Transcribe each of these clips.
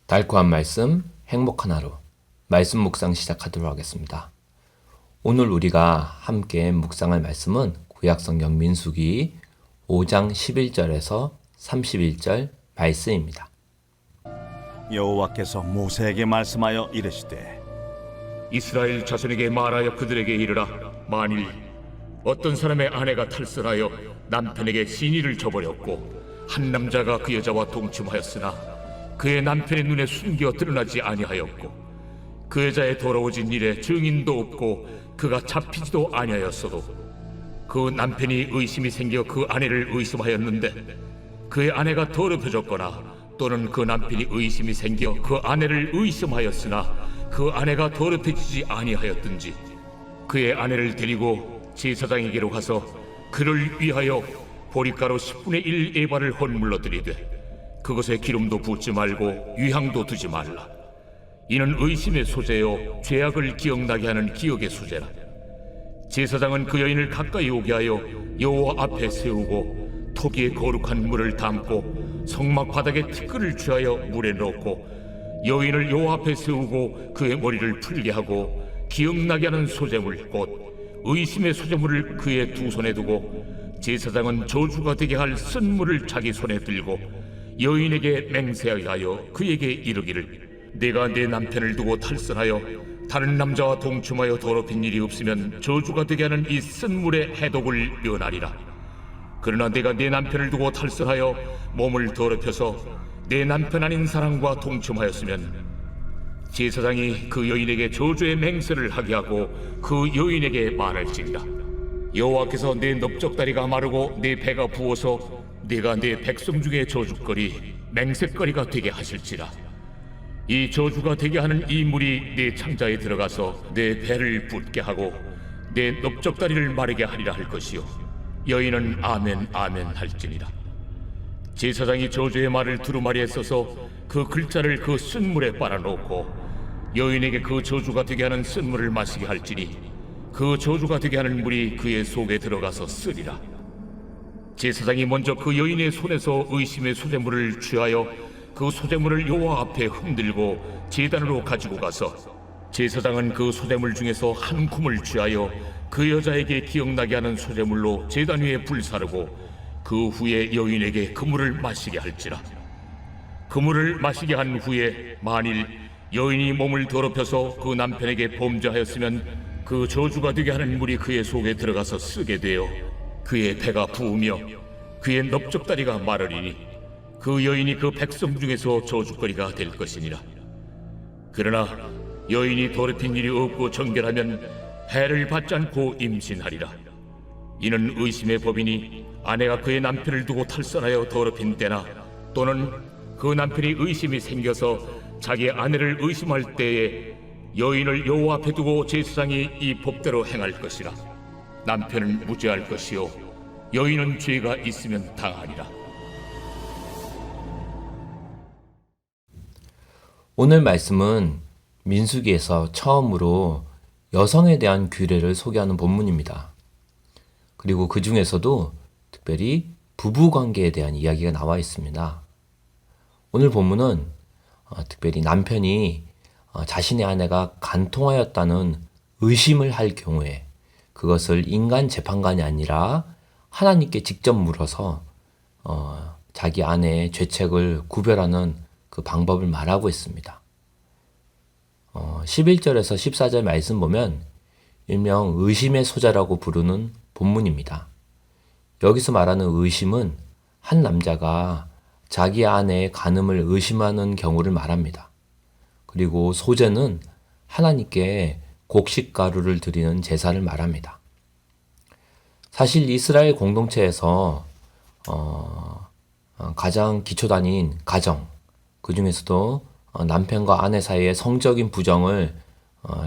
달콤한 말씀, 행복한 하루. 말씀 묵상 시작하도록 하겠습니다. 오늘 우리가 함께 묵상할 말씀은 구약성경 민수기 5장 11절에서 31절 말씀입니다. 여호와께서 모세에게 말씀하여 이르시되 이스라엘 자손에게 말하여 그들에게 이르라. 만일 어떤 사람의 아내가 탈선하여 남편에게 시니를 저버렸고 한 남자가 그 여자와 동침하였으나 그의 남편의 눈에 숨겨 드러나지 아니하였고 그 여자의 더러워진 일에 증인도 없고 그가 잡히지도 아니하였어도 그 남편이 의심이 생겨 그 아내를 의심하였는데 그의 아내가 더럽혀졌거나 또는 그 남편이 의심이 생겨 그 아내를 의심하였으나 그 아내가 더럽혀지지 아니하였든지 그의 아내를 데리고 제사장에게로 가서 그를 위하여 보리가루 10분의 1 에바를 헌물로 드리되 그것에 기름도 붓지 말고 유향도 두지 말라. 이는 의심의 소재요 죄악을 기억나게 하는 기억의 소재라. 제사장은 그 여인을 가까이 오게 하여 여호와 앞에 세우고 토기에 거룩한 물을 담고 성막 바닥에 티끌을 취하여 물에 넣고 여인을 여호와 앞에 세우고 그의 머리를 풀게 하고 기억나게 하는 소재물 곧 의심의 소재물을 그의 두 손에 두고 제사장은 저주가 되게 할 쓴물을 자기 손에 들고 여인에게 맹세하여 그에게 이르기를 내가 내 남편을 두고 탈선하여 다른 남자와 동침하여 더럽힌 일이 없으면 저주가 되게 하는 이 쓴물의 해독을 면하리라. 그러나 내가 내 남편을 두고 탈선하여 몸을 더럽혀서 내 남편 아닌 사람과 동침하였으면 제사장이 그 여인에게 저주의 맹세를 하게 하고 그 여인에게 말할지니라. 여호와께서 내 넓적다리가 마르고 내 배가 부어서 네가 내 백성 중에 저주거리 맹세거리가 되게 하실지라. 이 저주가 되게 하는 이 물이 내 창자에 들어가서 내 배를 붓게 하고 내 넓적다리를 마르게 하리라 할 것이요 여인은 아멘 아멘 할지니라. 제사장이 저주의 말을 두루마리에 써서 그 글자를 그 쓴물에 빨아놓고 여인에게 그 저주가 되게 하는 쓴물을 마시게 할지니 그 저주가 되게 하는 물이 그의 속에 들어가서 쓰리라. 제사장이 먼저 그 여인의 손에서 의심의 소재물을 취하여 그 소재물을 여호와 앞에 흔들고 제단으로 가지고 가서 제사장은 그 소재물 중에서 한 쿰을 취하여 그 여자에게 기억나게 하는 소재물로 제단 위에 불사르고 그 후에 여인에게 그 물을 마시게 할지라. 그 물을 마시게 한 후에 만일 여인이 몸을 더럽혀서 그 남편에게 범죄하였으면 그 저주가 되게 하는 물이 그의 속에 들어가서 쓰게 되어 그의 배가 부으며 그의 넓적다리가 마르리니 그 여인이 그 백성 중에서 저주거리가 될 것이니라. 그러나 여인이 더럽힌 일이 없고 정결하면 해를 받지 않고 임신하리라. 이는 의심의 법이니 아내가 그의 남편을 두고 탈선하여 더럽힌 때나 또는 그 남편이 의심이 생겨서 자기 아내를 의심할 때에 여인을 여호와 앞에 두고 제사장이 이 법대로 행할 것이라. 남편은 무죄할 것이요 여인은 죄가 있으면 당하리라. 오늘 말씀은 민수기에서 처음으로 여성에 대한 규례를 소개하는 본문입니다. 그리고 그 중에서도 특별히 부부관계에 대한 이야기가 나와 있습니다. 오늘 본문은 특별히 남편이 자신의 아내가 간통하였다는 의심을 할 경우에 그것을 인간 재판관이 아니라 하나님께 직접 물어서 자기 아내의 죄책을 구별하는 그 방법을 말하고 있습니다. 11절에서 14절 말씀 보면 일명 의심의 소자라고 부르는 본문입니다. 여기서 말하는 의심은 한 남자가 자기 아내의 간음을 의심하는 경우를 말합니다. 그리고 소제는 하나님께 곡식가루를 드리는 제사를 말합니다. 사실 이스라엘 공동체에서 가장 기초단위인 가정, 그 중에서도 남편과 아내 사이의 성적인 부정을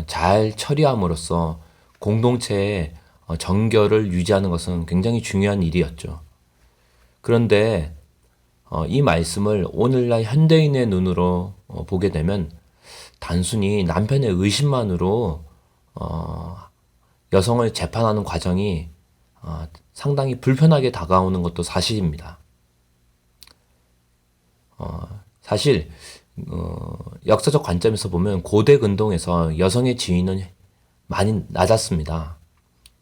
잘 처리함으로써 공동체의 정결을 유지하는 것은 굉장히 중요한 일이었죠. 그런데 이 말씀을 오늘날 현대인의 눈으로 보게 되면 단순히 남편의 의심만으로 여성을 재판하는 과정이 상당히 불편하게 다가오는 것도 사실입니다. 사실 역사적 관점에서 보면 고대 근동에서 여성의 지위는 많이 낮았습니다.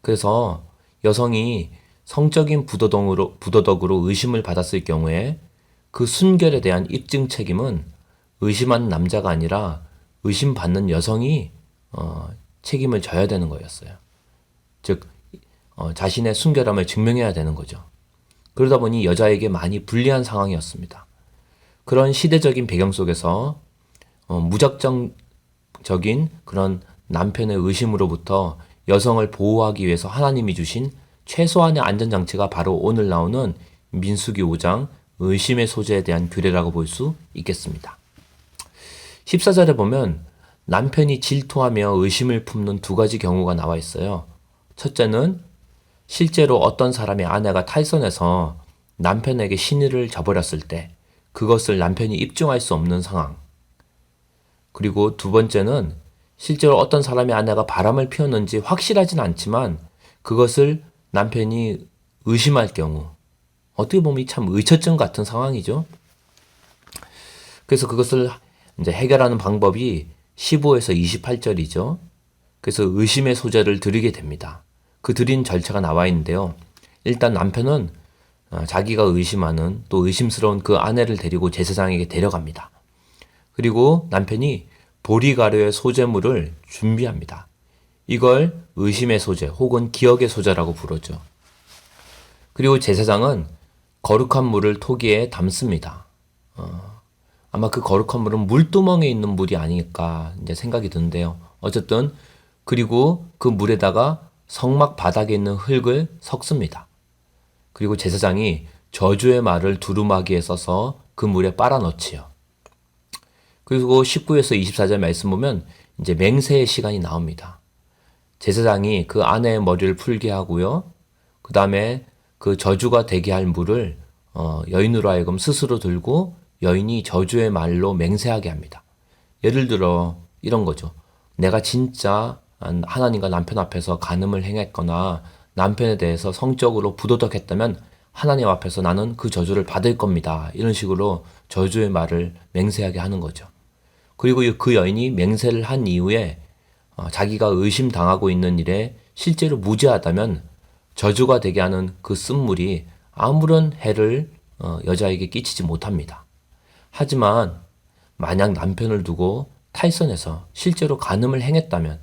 그래서 여성이 성적인 부도덕으로 의심을 받았을 경우에 그 순결에 대한 입증 책임은 의심하는 남자가 아니라 의심받는 여성이 책임을 져야 되는 거였어요. 즉 자신의 순결함을 증명해야 되는 거죠. 그러다 보니 여자에게 많이 불리한 상황이었습니다. 그런 시대적인 배경 속에서 무작정적인 그런 남편의 의심으로부터 여성을 보호하기 위해서 하나님이 주신 최소한의 안전장치가 바로 오늘 나오는 민수기 5장 의심의 소재에 대한 규례라고 볼 수 있겠습니다. 14절에 보면 남편이 질투하며 의심을 품는 두 가지 경우가 나와 있어요. 첫째는 실제로 어떤 사람의 아내가 탈선해서 남편에게 신의를 저버렸을 때 그것을 남편이 입증할 수 없는 상황. 그리고 두 번째는 실제로 어떤 사람의 아내가 바람을 피웠는지 확실하진 않지만 그것을 남편이 의심할 경우, 어떻게 보면 참 의처증 같은 상황이죠. 그래서 그것을 이제 해결하는 방법이 15에서 28절이죠. 그래서 의심의 소재를 드리게 됩니다. 그 드린 절차가 나와 있는데요. 일단 남편은 자기가 의심하는 또 의심스러운 그 아내를 데리고 제사장에게 데려갑니다. 그리고 남편이 보리가루의 소재물을 준비합니다. 이걸 의심의 소재 혹은 기억의 소재라고 부르죠. 그리고 제사장은 거룩한 물을 토기에 담습니다. 아마 그 거룩한 물은 물두멍에 있는 물이 아닐까 이제 생각이 드는데요. 어쨌든 그리고 그 물에다가 성막 바닥에 있는 흙을 섞습니다. 그리고 제사장이 저주의 말을 두루마기에 써서 그 물에 빨아 넣지요. 그리고 19에서 24절 말씀 보면 이제 맹세의 시간이 나옵니다. 제사장이 그 아내의 머리를 풀게 하고요. 그 다음에 그 저주가 되게 할 물을 여인으로 하여금 스스로 들고 여인이 저주의 말로 맹세하게 합니다. 예를 들어 이런 거죠. 내가 진짜 하나님과 남편 앞에서 간음을 행했거나 남편에 대해서 성적으로 부도덕했다면 하나님 앞에서 나는 그 저주를 받을 겁니다. 이런 식으로 저주의 말을 맹세하게 하는 거죠. 그리고 그 여인이 맹세를 한 이후에 자기가 의심당하고 있는 일에 실제로 무죄하다면 저주가 되게 하는 그 쓴물이 아무런 해를 여자에게 끼치지 못합니다. 하지만 만약 남편을 두고 탈선해서 실제로 간음을 행했다면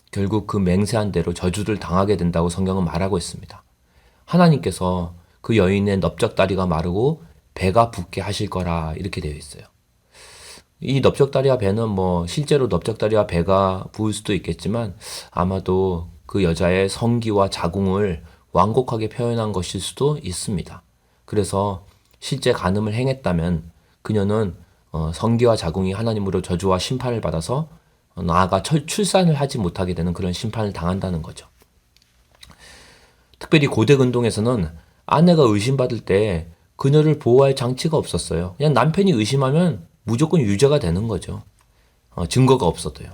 결국 그 맹세한 대로 저주를 당하게 된다고 성경은 말하고 있습니다. 하나님께서 그 여인의 넓적다리가 마르고 배가 붓게 하실 거라 이렇게 되어 있어요. 이 넓적다리와 배는 실제로 넓적다리와 배가 부을 수도 있겠지만 아마도 그 여자의 성기와 자궁을 완곡하게 표현한 것일 수도 있습니다. 그래서 실제 간음을 행했다면 그녀는 성기와 자궁이 하나님으로 저주와 심판을 받아서 나아가 출산을 하지 못하게 되는 그런 심판을 당한다는 거죠. 특별히 고대 근동에서는 아내가 의심받을 때 그녀를 보호할 장치가 없었어요. 그냥 남편이 의심하면 무조건 유죄가 되는 거죠. 증거가 없어도요.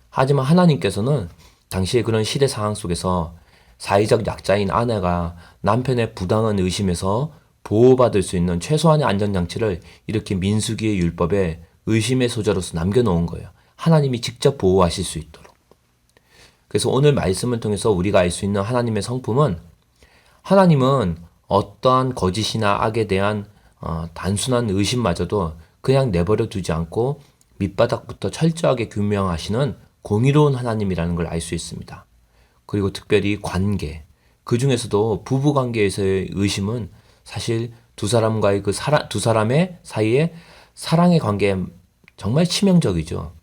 하지만 하나님께서는 당시의 그런 시대 상황 속에서 사회적 약자인 아내가 남편의 부당한 의심에서 보호받을 수 있는 최소한의 안전장치를 이렇게 민수기의 율법에 의심의 소재로서 남겨놓은 거예요. 하나님이 직접 보호하실 수 있도록. 그래서 오늘 말씀을 통해서 우리가 알 수 있는 하나님의 성품은 하나님은 어떠한 거짓이나 악에 대한 단순한 의심마저도 그냥 내버려 두지 않고 밑바닥부터 철저하게 규명하시는 공의로운 하나님이라는 걸 알 수 있습니다. 그리고 특별히 관계, 그 중에서도 부부 관계에서의 의심은 사실 두 사람과의 두 사람의 사이에 사랑의 관계에 정말 치명적이죠.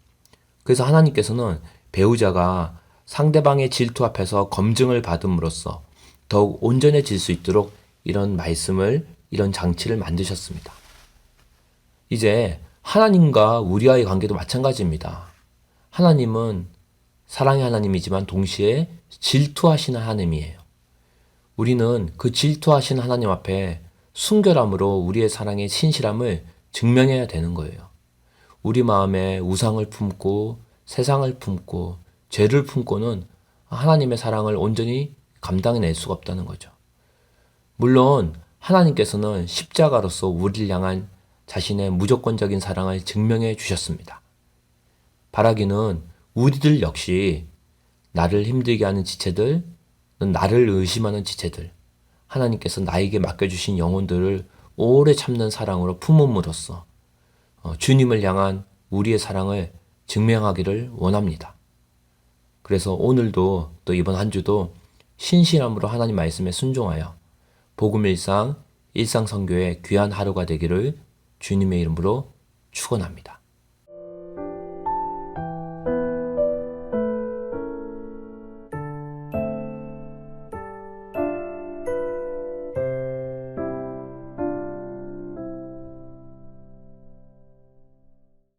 그래서 하나님께서는 배우자가 상대방의 질투 앞에서 검증을 받음으로써 더욱 온전해질 수 있도록 이런 말씀을, 이런 장치를 만드셨습니다. 이제 하나님과 우리와의 관계도 마찬가지입니다. 하나님은 사랑의 하나님이지만 동시에 질투하시는 하나님이에요. 우리는 그 질투하시는 하나님 앞에 순결함으로 우리의 사랑의 신실함을 증명해야 되는 거예요. 우리 마음에 우상을 품고 세상을 품고 죄를 품고는 하나님의 사랑을 온전히 감당해낼 수가 없다는 거죠. 물론 하나님께서는 십자가로서 우리를 향한 자신의 무조건적인 사랑을 증명해 주셨습니다. 바라기는 우리들 역시 나를 힘들게 하는 지체들, 나를 의심하는 지체들, 하나님께서 나에게 맡겨주신 영혼들을 오래 참는 사랑으로 품음으로써 주님을 향한 우리의 사랑을 증명하기를 원합니다. 그래서 오늘도 또 이번 한 주도 신실함으로 하나님 말씀에 순종하여 복음 일상 선교의 귀한 하루가 되기를 주님의 이름으로 축원합니다.